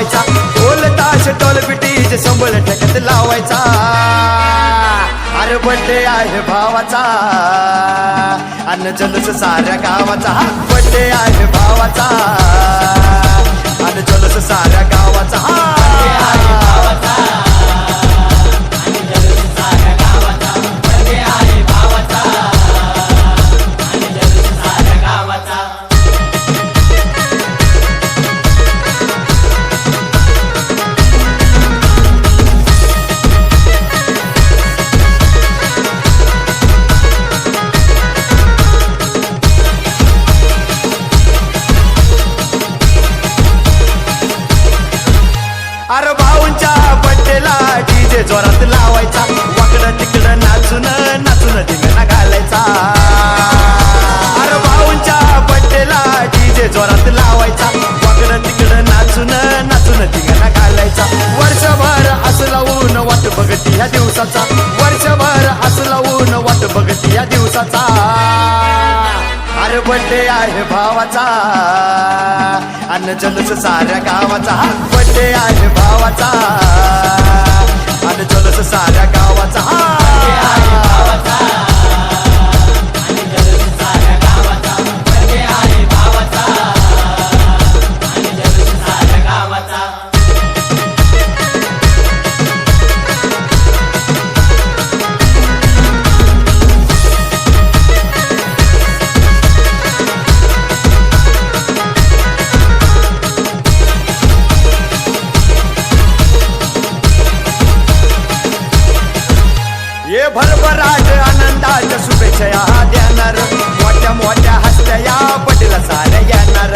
लावायचा ढोल ताश टोल पिटीचे संबळ ठेक्यात लावायचा अरे बर्थडे आहे भावाचा अन्न जल्लोष साऱ्या गावाचा बर्थडे आहे भावाचा अन्न जल्लोष साऱ्या गावाचा अरे भाऊंच्या बड्डेला डीजे जोरात लावायचा वाकडं तिकडं नाचून नाचून धिंगाणा घालायचा अरे भाऊंच्या बड्डेला डीजे जोरात लावायचा वाकडं तिकडं नाचून नाचून धिंगाणा घालायचा वर्षभर असं लावून वाट बघती ह्या दिवसाचा वर्षभर असं लावून वाट बघती ह्या दिवसाचा अरे बर्थडे आहे भावाचा अन्न जल्लोष साऱ्या गावाचा बर्थडे आहे भावाचा अन्न जल्लोष साऱ्या गावाचा ये भरभराट आनंदाच्या शुभेच्छा या देणार मोठ्या मोठ्या हस्त्या या पटेला साऱ्या येणार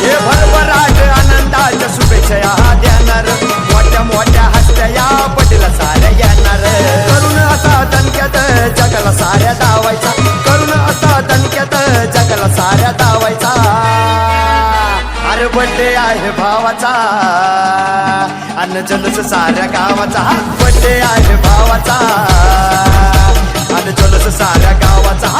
ये भरभराट आनंदाच्या शुभेच्छा या देणार मोठ्या मोठ्या हस्त्या या पटेला साऱ्या येणार करून असा दणक्यात जगाला साऱ्या दावायचा करून असा दणक्यात जगाला साऱ्या दावायचा अरे बर्थडे आहे भावाचा अन्न जल्लोष साऱ्या गावाचा बर्थडे आहे भावाचा अन्न जल्लोष साऱ्या गावाचा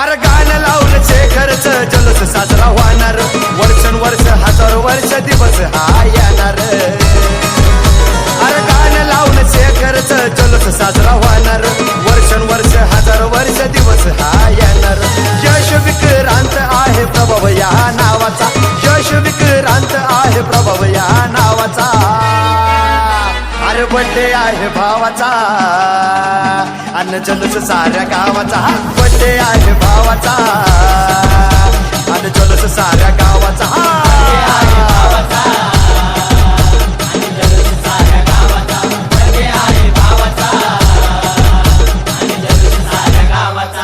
अरे गाणं लावलं शेखरच जल्लोष साजरा होणार वर्षानुवर्ष हजारो वर्ष दिवस हा येणार अरे गाणं लावलं शेखरच जल्लोष साजरा होणार वर्षानुवर्ष हजारो वर्ष दिवस हा येणार यश विक्रांत आहे प्रभाव या नावाचा यश विक्रांत आहे प्रभाव या नावाचा अरे बर्थडे आहे भावाचा अन्न जल्लोष साऱ्या गावाचा बर्थडे आहे भावाचा अन्न जल्लोष साऱ्या गावाचा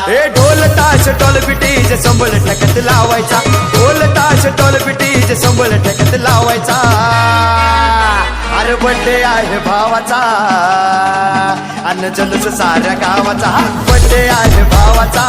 हे ढोल ताश टोल पिटीचे संबळ ठेक्यात लावायचा ढोल ताश टोल पिटीचे संबळ ठेक्यात लावायचा अरे बर्थडे आहे भावाचा अन्न जल्लोष साऱ्या गावाचा बर्थडे आहे भावाचा